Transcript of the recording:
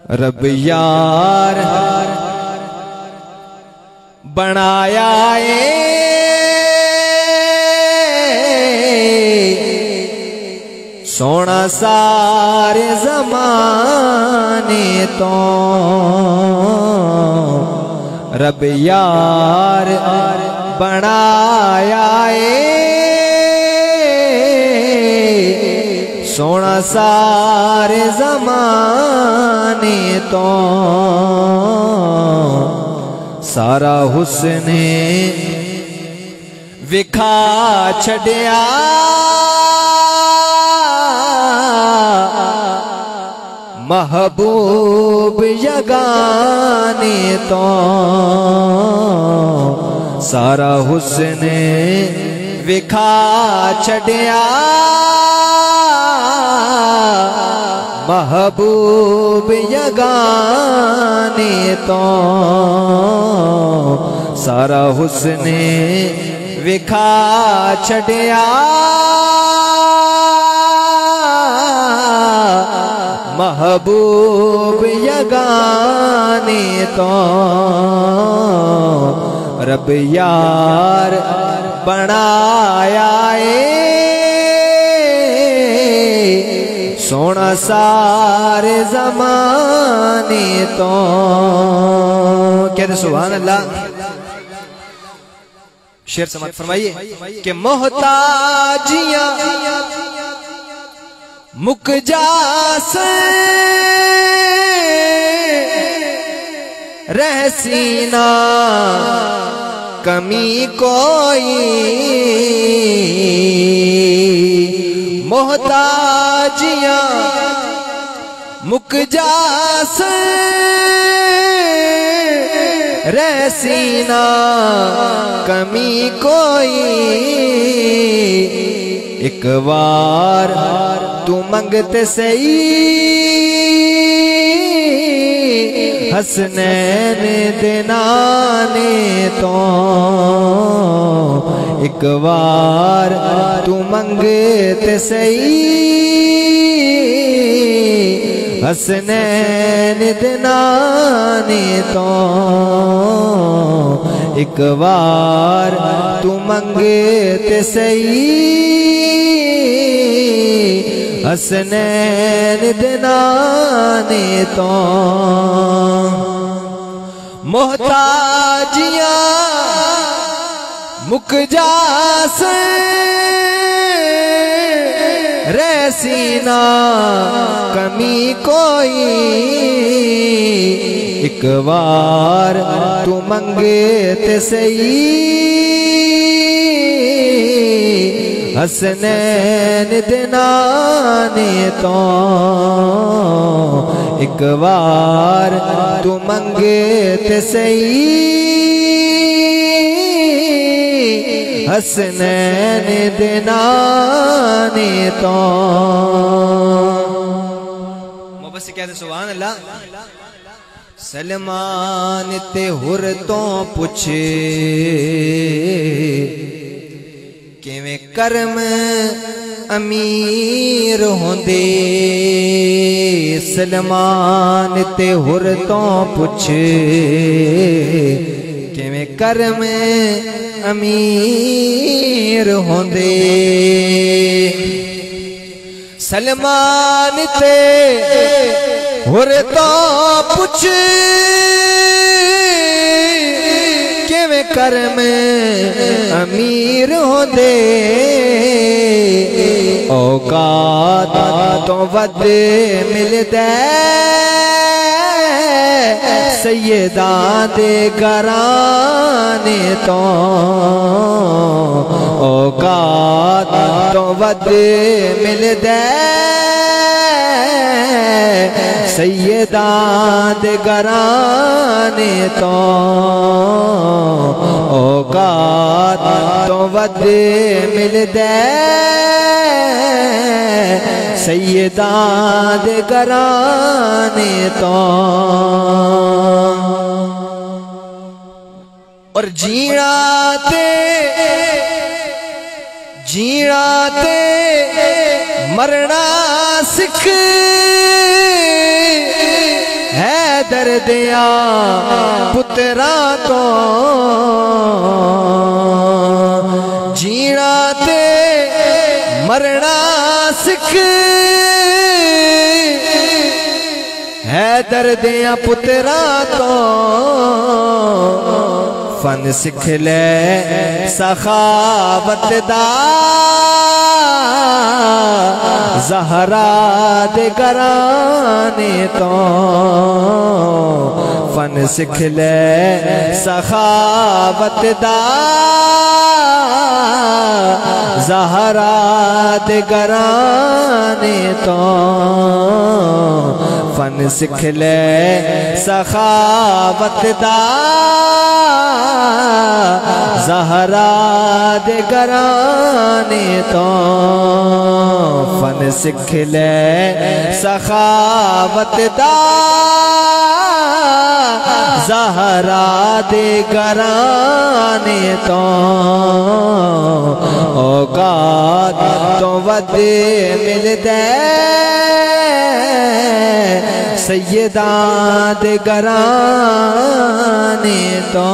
रब यार बनाया सोना सारे ज़माने तो रब यार बनाया सोना सारे ज़माने तो सारा हुस्ने विखा छड़िया महबूब यगाने तो सारा हुस्ने विखा छड़िया महबूब यगाने तो सारा हुस्ने विखा छड़िया महबूब यगाने तो रब यार बनाया सोना सारे ज़माने तो। कहते सुभान अल्लाह। शेर समाप्त फरमाइए कि मोहताजियां मुक जासे रहसीना कमी कोई मोहताजियां मुक जासे रहसीना कमी कोई एक बार तू मंगते सही हसनैन दिनाने तो एक बार तू मंगते सही हसनैन दिनाने तो एक बार तू मंगते सही हसनैन दिनाने तो मोहताजियां मुक जासे रहसीना कमी कोई एक बार तू मंगते सही हसनैन दिनाने तो एक बार तू मंगते सही हसनैन दिनाने तो। मुबस्सिर कहते सुभान अल्लाह। सलमान ते हुर तो पुछे किवें कर्म अमीर होंदे सलमान ते हुर तो पुछे किवें कर्म अमीर होंदे सलमान ते हुर तो पुछ किवें कर्म अमीर होंदे औकात तो वध मिलदा सैयदा दे घराने तो औकात तो वध मिलदा सैयदा दे घराने तो औकात तो वध मिलदा सैयदा दे घराने तो। और जीना ते मरना सिख दर्दिया पुत्रा तो जीना ते मरना सिख है दर्दिया पुत्रा तो फन सिख ले सखावत दा ज़हरा दे घराने तो फन सिख ले सखावत दा ज़हरा दे घराने तो फन सिख ले सखावत दा ज़हरा दे घराने तो फन सिख ले सखावत दा ज़हरा दे घराने तो औकात तो वद मिलदे सैयदा दे घराने तो।